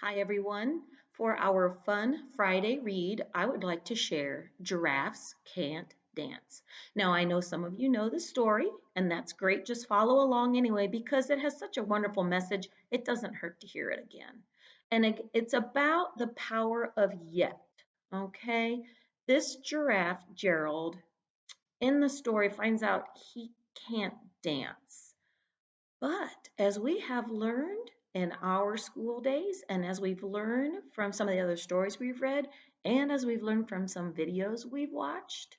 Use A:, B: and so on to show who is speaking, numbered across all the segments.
A: Hi, everyone. For our fun Friday read, I would like to share Giraffes Can't Dance. Now, I know some of you know the story, and that's great. Just follow along anyway because it has such a wonderful message. It doesn't hurt to hear it again. And it's about the power of yet. Okay? This giraffe, Gerald, in the story finds out he can't dance. But as we have learned in our school days, and as we've learned from some of the other stories we've read, and as we've learned from some videos we've watched,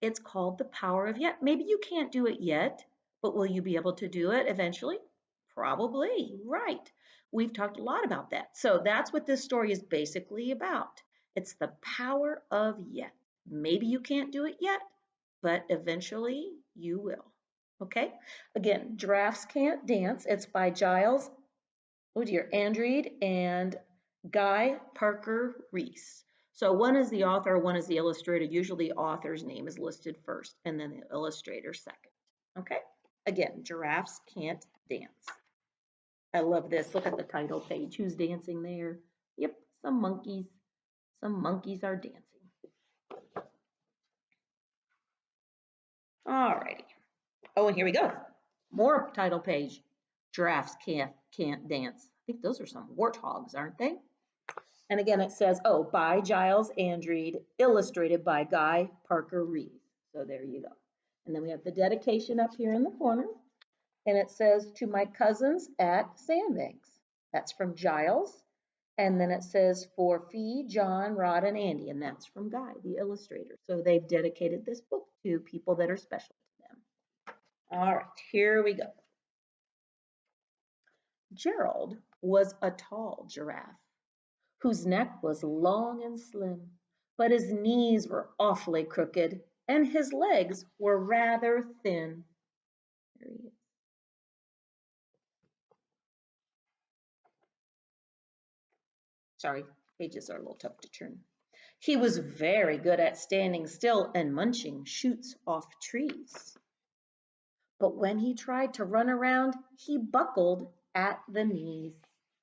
A: it's called the power of yet. Maybe you can't do it yet, but will you be able to do it eventually? Probably, right. We've talked a lot about that. So that's what this story is basically about. It's the power of yet. Maybe you can't do it yet, but eventually you will. Okay? Again, Giraffes Can't Dance. It's by Giles, oh dear, Andreed and Guy Parker Reese. So one is the author, one is the illustrator. Usually the author's name is listed first and then the illustrator second. Okay? Again, Giraffes Can't Dance. I love this. Look at the title page. Who's dancing there? Yep, some monkeys. Some monkeys are dancing. All righty. Oh, and here we go. More title page. Giraffes can't dance. I think those are some warthogs, aren't they? And again, it says, oh, by Giles Andreed, illustrated by Guy Parker Reese. So there you go. And then we have the dedication up here in the corner. And it says, to my cousins at Sandbanks. That's from Giles. And then it says, for Fee, John, Rod, and Andy. And that's from Guy, the illustrator. So they've dedicated this book to people that are special to them. All right, here we go. Gerald was a tall giraffe whose neck was long and slim, but his knees were awfully crooked and his legs were rather thin. There he is. Sorry, pages are a little tough to turn. He was very good at standing still and munching shoots off trees. But when he tried to run around, he buckled at the knees.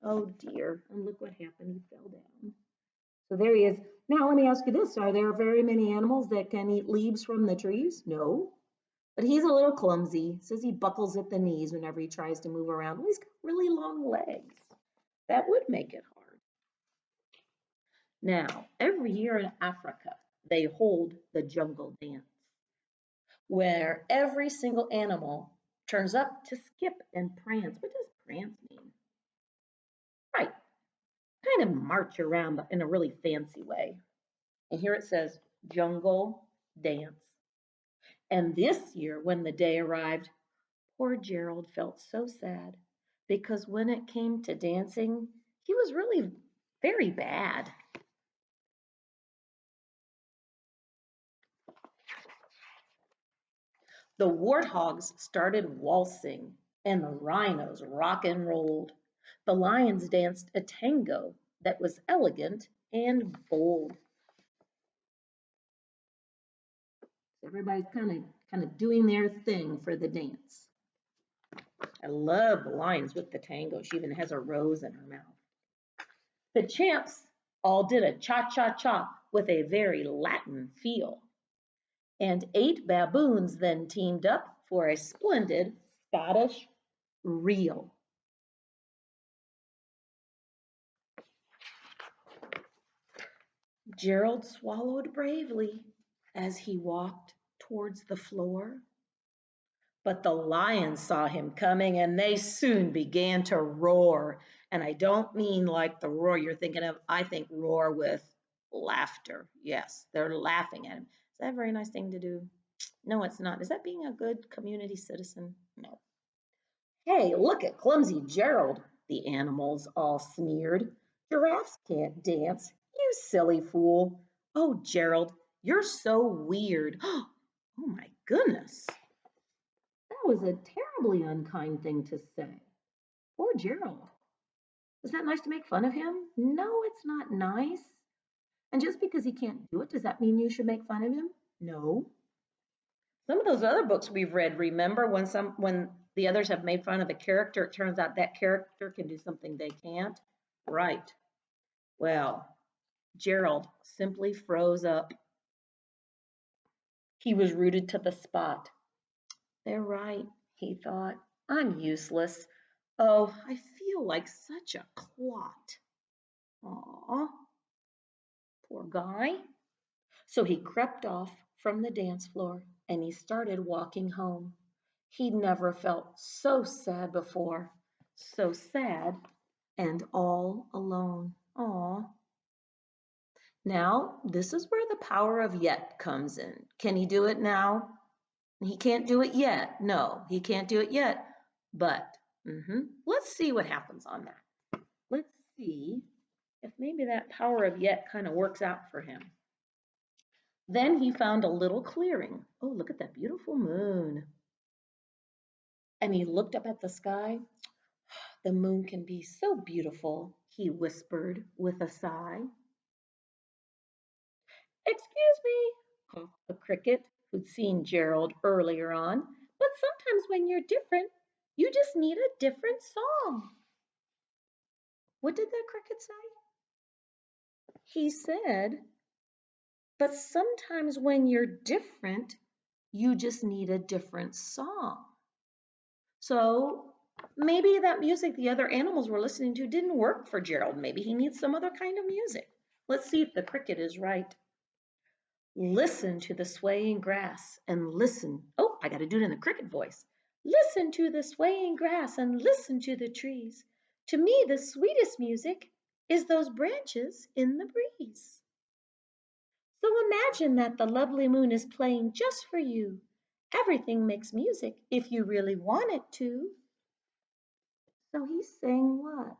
A: Oh dear, and look what happened, he fell down. So there he is. Now let me ask you this, are there very many animals that can eat leaves from the trees? No. But he's a little clumsy. It says he buckles at the knees whenever he tries to move around. Well, he's got really long legs. That would make it hard. Now, every year in Africa, they hold the jungle dance, where every single animal turns up to skip and prance. What does prance mean? Right, kind of march around but in a really fancy way. And here it says jungle dance. And this year, when the day arrived, poor Gerald felt so sad because when it came to dancing, he was really very bad. The warthogs started waltzing and the rhinos rock and rolled. The lions danced a tango that was elegant and bold. Everybody's kind of doing their thing for the dance. I love the lions with the tango. She even has a rose in her mouth. The champs all did a cha-cha-cha with a very Latin feel. And 8 baboons then teamed up for a splendid Scottish reel. Gerald swallowed bravely as he walked towards the floor. But the lions saw him coming and they soon began to roar. And I don't mean like the roar you're thinking of, I think roar with laughter. Yes, they're laughing at him. Is that a very nice thing to do? No, it's not. Is that being a good community citizen? No. Hey, look at clumsy Gerald, the animals all sneered. Giraffes can't dance. You silly fool. Oh, Gerald, you're so weird. Oh my goodness. That was a terribly unkind thing to say. Poor Gerald. Is that nice to make fun of him? No, it's not nice. And just because he can't do it, does that mean you should make fun of him? No. Some of those other books we've read, remember when the others have made fun of a character, it turns out that character can do something they can't? Right. Well, Gerald simply froze up. He was rooted to the spot. They're right, he thought. I'm useless. Oh, I feel like such a clot. Aw, poor guy. So he crept off from the dance floor and he started walking home. He'd never felt so sad before. So sad and all alone. Aw. Now, this is where the power of yet comes in. Can he do it now? He can't do it yet. No, he can't do it yet. But let's see what happens on that. Let's see if maybe that power of yet kind of works out for him. Then he found a little clearing. Oh, look at that beautiful moon. And he looked up at the sky. The moon can be so beautiful, he whispered with a sigh. Excuse me, coughed a cricket who'd seen Gerald earlier on, but sometimes when you're different, you just need a different song. What did that cricket say? He said, but sometimes when you're different, you just need a different song. So maybe that music the other animals were listening to didn't work for Gerald. Maybe he needs some other kind of music. Let's see if the cricket is right. Listen to the swaying grass and listen. Oh, I got to do it in the cricket voice. Listen to the swaying grass and listen to the trees. To me, the sweetest music is those branches in the breeze. So imagine that the lovely moon is playing just for you. Everything makes music if you really want it to. So he's saying what?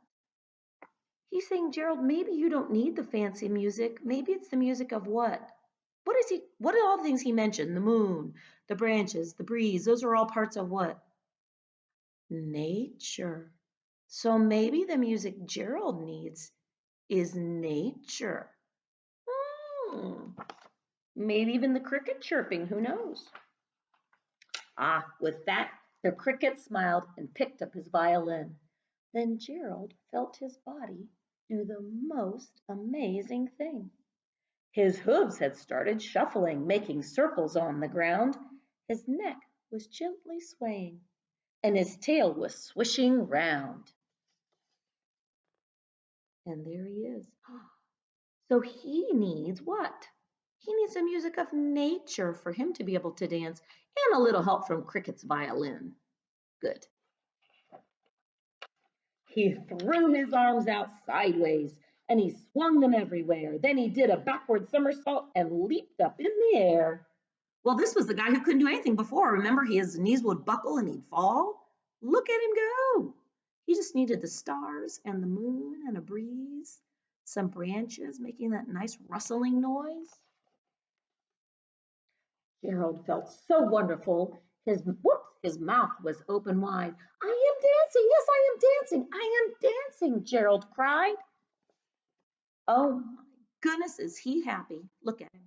A: He's saying, Gerald, maybe you don't need the fancy music. Maybe it's the music of what? What are all the things he mentioned? The moon, the branches, the breeze, those are all parts of what? Nature. So maybe the music Gerald needs is nature. Hmm. Maybe even the cricket chirping, who knows? Ah, with that, the cricket smiled and picked up his violin. Then Gerald felt his body do the most amazing thing. His hooves had started shuffling, making circles on the ground. His neck was gently swaying, and his tail was swishing round. And there he is. So he needs what? He needs the music of nature for him to be able to dance, and a little help from Cricket's violin. Good. He threw his arms out sideways and he swung them everywhere. Then he did a backward somersault and leaped up in the air. Well, this was the guy who couldn't do anything before. Remember, his knees would buckle and he'd fall? Look at him go. He just needed the stars and the moon and a breeze, some branches making that nice rustling noise. Gerald felt so wonderful. His mouth was open wide. I am dancing. Yes, I am dancing. I am dancing, Gerald cried. Oh my goodness, is he happy? Look at him.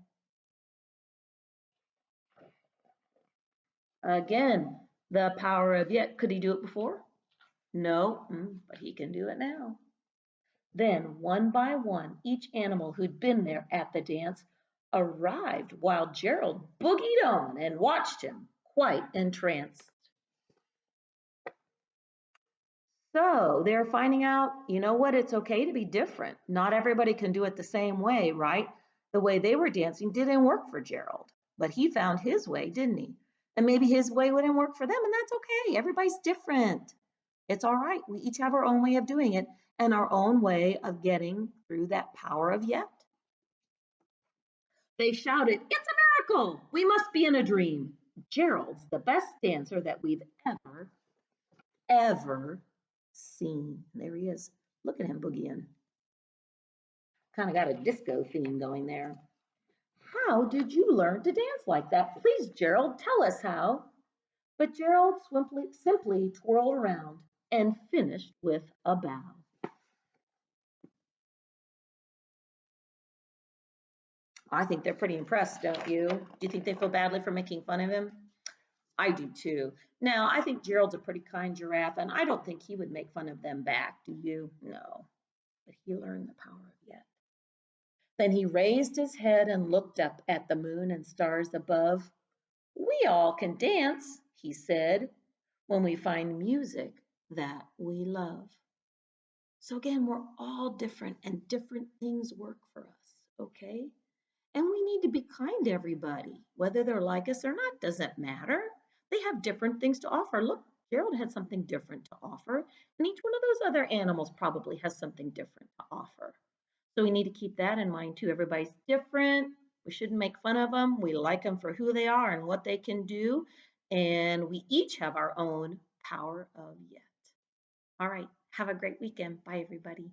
A: Again, the power of yet. Could he do it before? No, but he can do it now. Then, one by one, each animal who'd been there at the dance arrived while Gerald boogied on and watched him, quite entranced. So they're finding out, you know what, it's okay to be different. Not everybody can do it the same way, right? The way they were dancing didn't work for Gerald, but he found his way, didn't he? And maybe his way wouldn't work for them, and that's okay. Everybody's different. It's all right. We each have our own way of doing it and our own way of getting through that power of yet. They shouted, it's a miracle! We must be in a dream. Gerald's the best dancer that we've ever seen. There he is. Look at him boogieing. Kind of got a disco theme going there. How did you learn to dance like that? Please, Gerald, tell us how. But Gerald simply twirled around and finished with a bow. I think they're pretty impressed, don't you? Do you think they feel badly for making fun of him? I do too. Now, I think Gerald's a pretty kind giraffe, and I don't think he would make fun of them back, do you? No. but he learned the power of yet. Then he raised his head and looked up at the moon and stars above. We all can dance, he said, when we find music that we love. So again, we're all different and different things work for us, okay? And we need to be kind to everybody. Whether they're like us or not doesn't matter. They have different things to offer. Look, Gerald had something different to offer, and each one of those other animals probably has something different to offer. So we need to keep that in mind too. Everybody's different. We shouldn't make fun of them. We like them for who they are and what they can do. And we each have our own power of yet. All right. Have a great weekend. Bye, everybody.